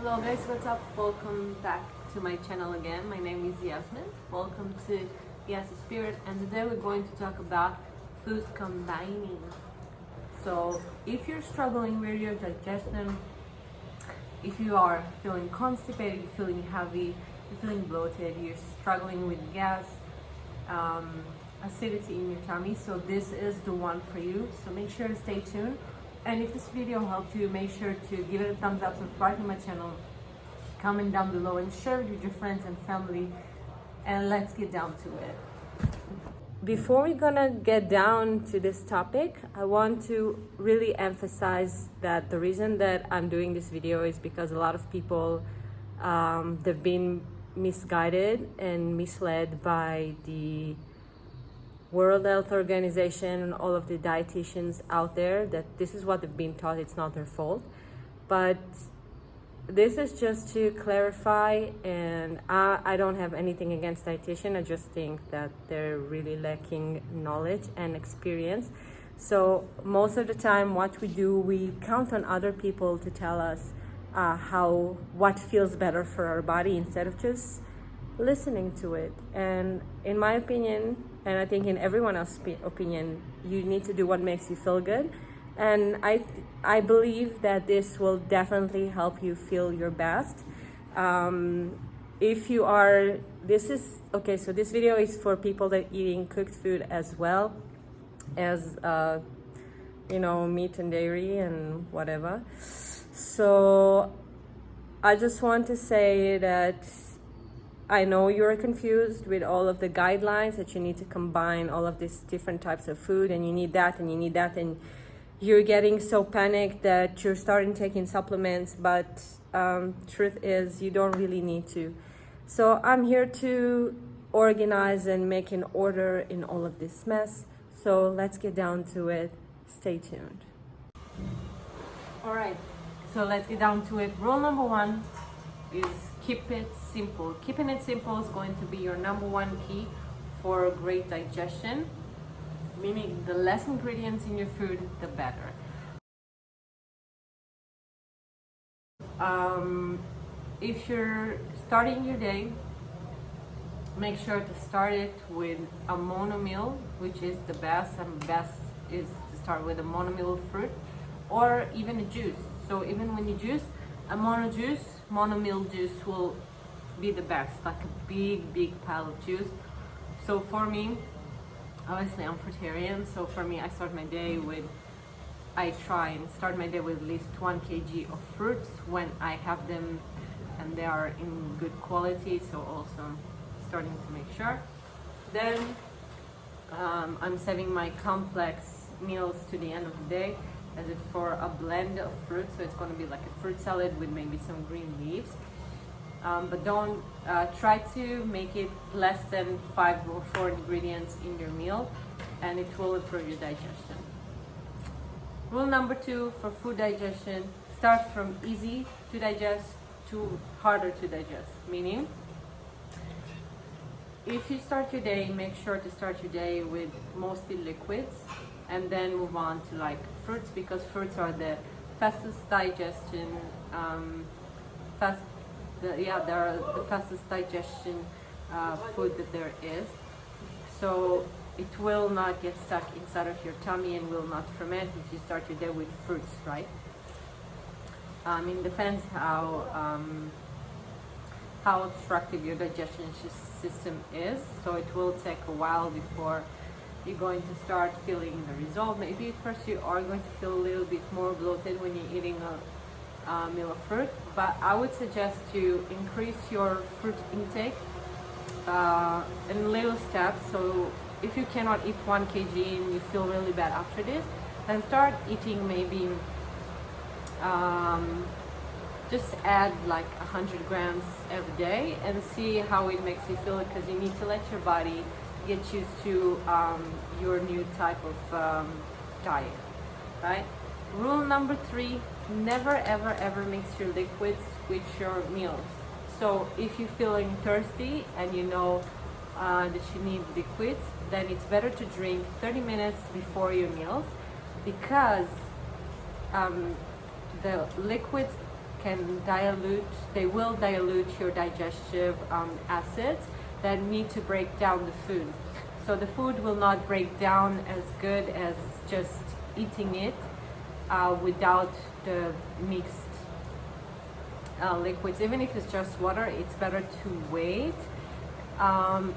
Hello guys, what's up? Welcome back to my channel again. My name is Yasmin. Welcome to Yas Spirit, and today we're going to talk about food combining. So if you're struggling with your digestion, if you are feeling constipated, you're feeling heavy, you're feeling bloated, you're struggling with gas, acidity in your tummy, so this is the one for you. So make sure to stay tuned. And if this video helped you, make sure to give it a thumbs up, subscribe to my channel, comment down below, and share it with your friends and family. And let's get down to it. Before we're gonna get down to this topic, I want to really emphasize that the reason that I'm doing this video is because a lot of people, they've been misguided and misled by the World Health Organization and all of the dietitians out there that this is what they've been taught. It's not their fault, but this is just to clarify. And I don't have anything against dietitian. I just think that they're really lacking knowledge and experience. So most of the time what we do, we count on other people to tell us what feels better for our body instead of just listening to it. And in my opinion, and I think in everyone else's opinion, you need to do what makes you feel good. And I believe that this will definitely help you feel your best. If you are, so this video is for people that are eating cooked food as well as, meat and dairy and whatever. So I just want to say that I know you're confused with all of the guidelines that you need to combine all of these different types of food, and you need that and you need that, and you're getting so panicked that you're starting taking supplements, but truth is you don't really need to. So I'm here to organize and make an order in all of this mess. So let's get down to it. Stay tuned. All right, so let's get down to it. Rule number one is keep it simple. Keeping it simple is going to be your number one key for great digestion, meaning the less ingredients in your food, the better. If you're starting your day, make sure to start it with a mono meal, which is the best, and best is to start with a mono meal of fruit or even a juice. So even when you juice, a mono meal juice will be the best, like a big pile of juice. So for me, obviously I'm fruitarian, so for me I try and start my day with at least 1 kg of fruits when I have them and they are in good quality, so also I'm starting to make sure. Then I'm saving my complex meals to the end of the day as it for a blend of fruits, so it's going to be like a fruit salad with maybe some green leaves. But don't try to make it less than 5 or 4 ingredients in your meal, and it will improve your digestion. Rule number 2 for food digestion: start from easy to digest to harder to digest. Meaning, if you start your day, make sure to start your day with mostly liquids, and then move on to like fruits, because fruits are the fastest digestion, they're the fastest digestion food that there is. So it will not get stuck inside of your tummy and will not ferment if you start your day with fruits, right? It depends how obstructive your digestion system is. So it will take a while before you're going to start feeling the result. Maybe at first you are going to feel a little bit more bloated when you're eating a meal of fruit, but I would suggest to increase your fruit intake in little steps. So if you cannot eat 1 kg and you feel really bad after this, then start eating maybe just add like 100 grams every day and see how it makes you feel, because you need to let your body get used to your new type of diet, right? Rule number 3, never ever mix your liquids with your meals. So if you're feeling thirsty and you know that you need liquids, then it's better to drink 30 minutes before your meals, because the liquids they will dilute your digestive acids that need to break down the food. So the food will not break down as good as just eating it without the mixed liquids. Even if it's just water, it's better to wait.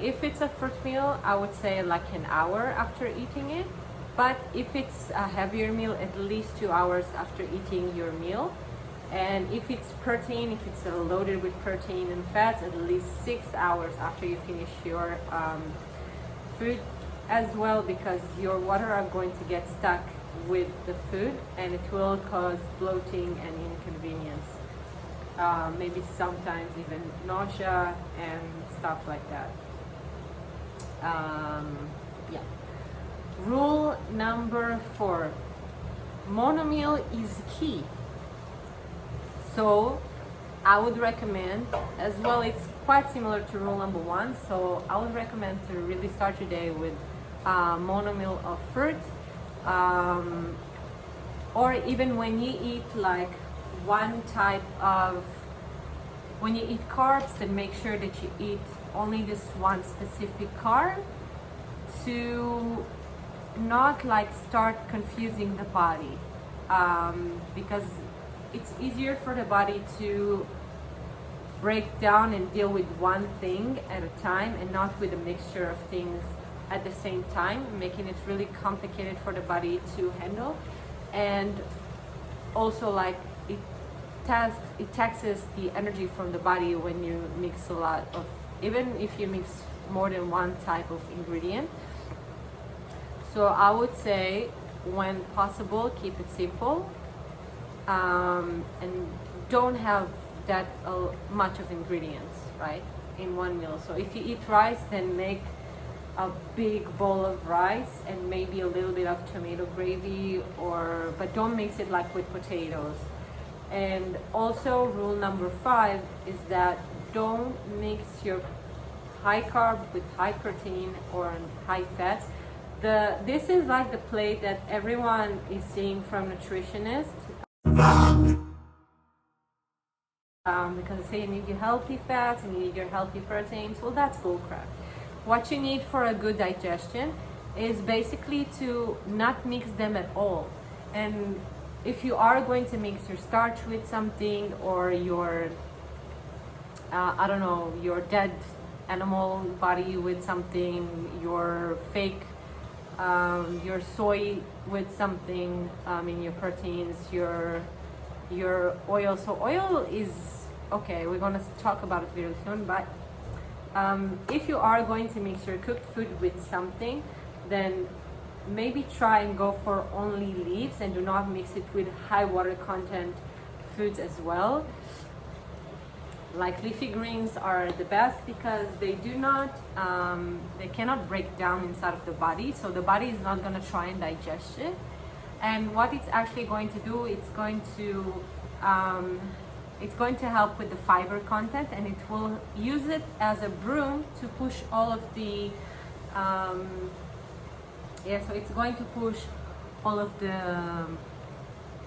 If it's a fruit meal, I would say like an hour after eating it. But if it's a heavier meal, at least 2 hours after eating your meal. And if it's protein, if it's loaded with protein and fats, at least 6 hours after you finish your food as well, because your water are going to get stuck with the food and it will cause bloating and inconvenience. Maybe sometimes even nausea and stuff like that. Yeah. Rule number 4, monomeal is key. So I would recommend as well, it's quite similar to rule number 1, so I would recommend to really start your day with monomeal of fruit, or even when you eat like one type of, when you eat carbs, then make sure that you eat only this one specific carb, to not like start confusing the body, because it's easier for the body to break down and deal with one thing at a time and not with a mixture of things at the same time, making it really complicated for the body to handle. And also like it taxes the energy from the body when you mix a lot of, even if you mix more than one type of ingredient. So I would say, when possible, keep it simple, and don't have that much of ingredients, right, in one meal. So if you eat rice, then make a big bowl of rice and maybe a little bit of tomato gravy, but don't mix it like with potatoes. And also rule number 5 is that don't mix your high carb with high protein or high fats. This is like the plate that everyone is seeing from nutritionists, because they say you need your healthy fats and you need your healthy proteins. Well, that's bullcrap. What you need for a good digestion is basically to not mix them at all. And if you are going to mix your starch with something, or your I don't know, your dead animal body with something, your fake your soy with something, in your proteins, your oil. So oil is okay, we're gonna talk about it very soon, but if you are going to mix your cooked food with something, then maybe try and go for only leaves and do not mix it with high water content foods as well. Like leafy greens are the best because they do not, they cannot break down inside of the body, so the body is not going to try and digest it. And what it's actually going to do, it's going to help with the fiber content, and it will use it as a broom to push all of the, so it's going to push all of the,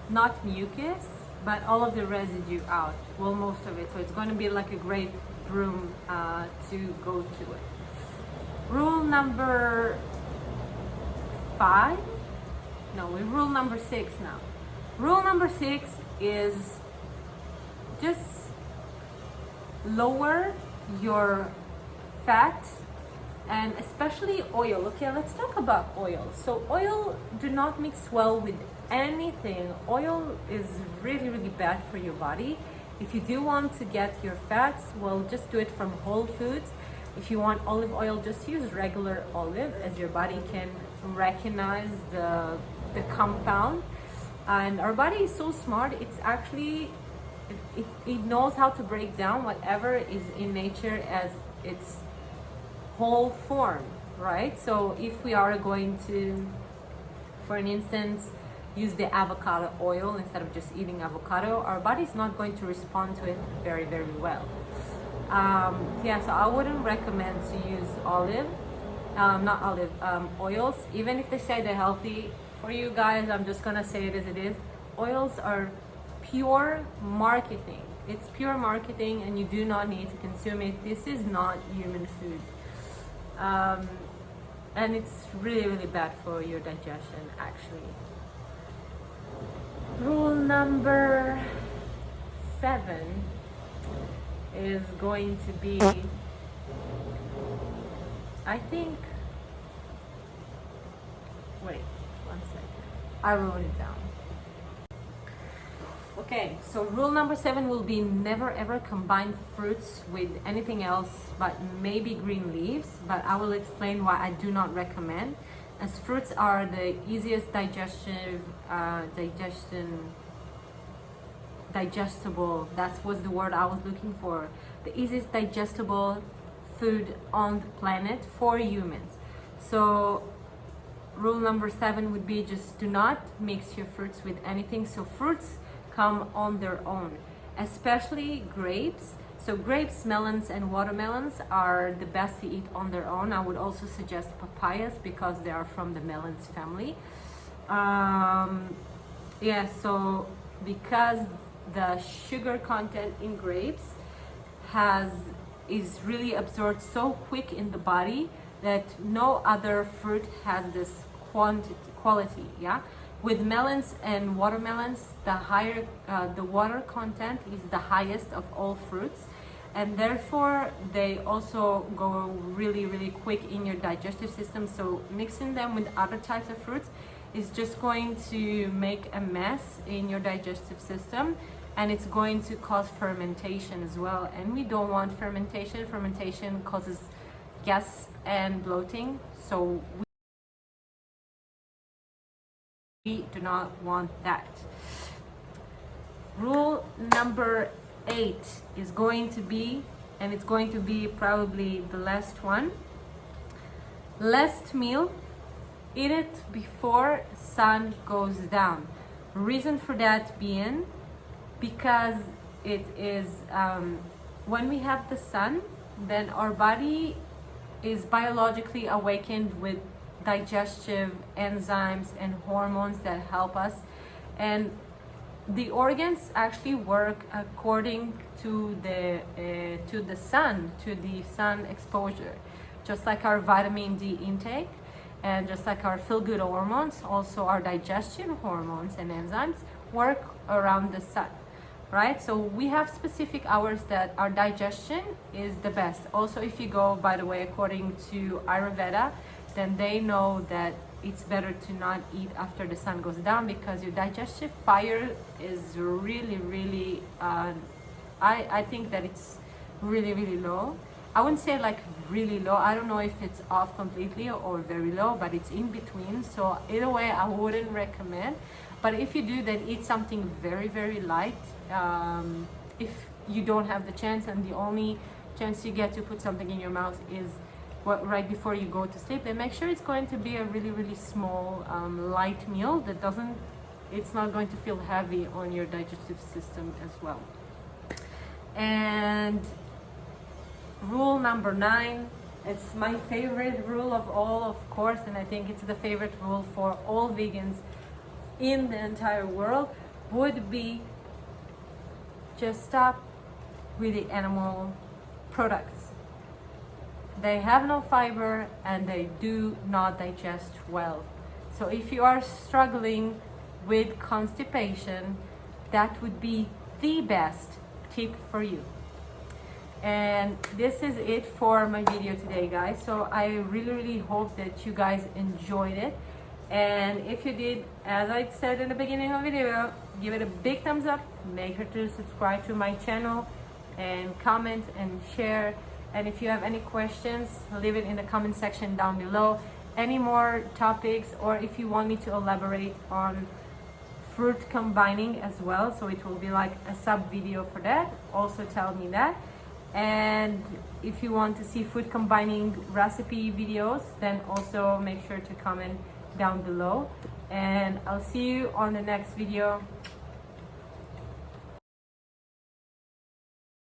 not mucus, but all of the residue out, well, most of it. So it's going to be like a great broom to go to it. Rule number 5, no, we're rule number 6 now. Rule number 6 is just lower your fat, and especially oil. Okay, let's talk about oil. So oil, do not mix well with anything. Oil is really, really bad for your body. If you do want to get your fats, well, just do it from whole foods. If you want olive oil, just use regular olive, as your body can recognize the compound. And our body is so smart, it's actually, it knows how to break down whatever is in nature as its whole form, right? So if we are going to, for an instance, use the avocado oil instead of just eating avocado, our body is not going to respond to it very, very well. So I wouldn't recommend to use oils, even if they say they're healthy for you guys. I'm just gonna say it as it is. Oils are pure marketing. It's pure marketing, and you do not need to consume it. This is not human food. And it's really, really bad for your digestion, actually. Rule number 7 is going to be, I think, wait, 1 second. I wrote it down. Okay, so rule number 7 will be never ever combine fruits with anything else but maybe green leaves, but I will explain why I do not recommend, as fruits are the easiest digestible, that was the word I was looking for, the easiest digestible food on the planet for humans. So rule number 7 would be just do not mix your fruits with anything. So fruits come on their own, especially grapes. So grapes, melons, and watermelons are the best to eat on their own. I would also suggest papayas because they are from the melons family. Yeah, so because the sugar content in grapes is really absorbed so quick in the body that no other fruit has this quality. Yeah, with melons and watermelons, the higher the water content is the highest of all fruits, and therefore they also go really, really quick in your digestive system. So mixing them with other types of fruits is just going to make a mess in your digestive system, and it's going to cause fermentation as well, and we don't want fermentation. Fermentation causes gas and bloating, so we do not want that. Rule number 8 is going to be, and it's going to be probably the last one, last meal, eat it before sun goes down. Reason for that being because it is when we have the sun, then our body is biologically awakened with digestive enzymes and hormones that help us, and the organs actually work according to the sun exposure, just like our vitamin D intake and just like our feel-good hormones. Also our digestion hormones and enzymes work around the sun, right? So we have specific hours that our digestion is the best. Also, if you go, by the way, according to Ayurveda, then they know that it's better to not eat after the sun goes down because your digestive fire is really, really I think that it's really, really low. I wouldn't say like really low. I don't know if it's off completely or very low, but it's in between. So either way, I wouldn't recommend. But if you do, then eat something very, very light. If you don't have the chance, and the only chance you get to put something in your mouth is right before you go to sleep, then make sure it's going to be a really, really small, light meal that it's not going to feel heavy on your digestive system as well. And rule number 9, it's my favorite rule of all, of course, and I think it's the favorite rule for all vegans in the entire world, would be just stop with the animal products. They have no fiber and they do not digest well. So if you are struggling with constipation, that would be the best tip for you. And this is it for my video today, guys. So I really, really hope that you guys enjoyed it. And if you did, as I said in the beginning of the video, give it a big thumbs up. Make sure to subscribe to my channel and comment and share. And if you have any questions, leave it in the comment section down below. Any more topics, or if you want me to elaborate on fruit combining as well, so it will be like a sub video for that, also tell me that. And if you want to see food combining recipe videos, then also make sure to comment down below. And I'll see you on the next video.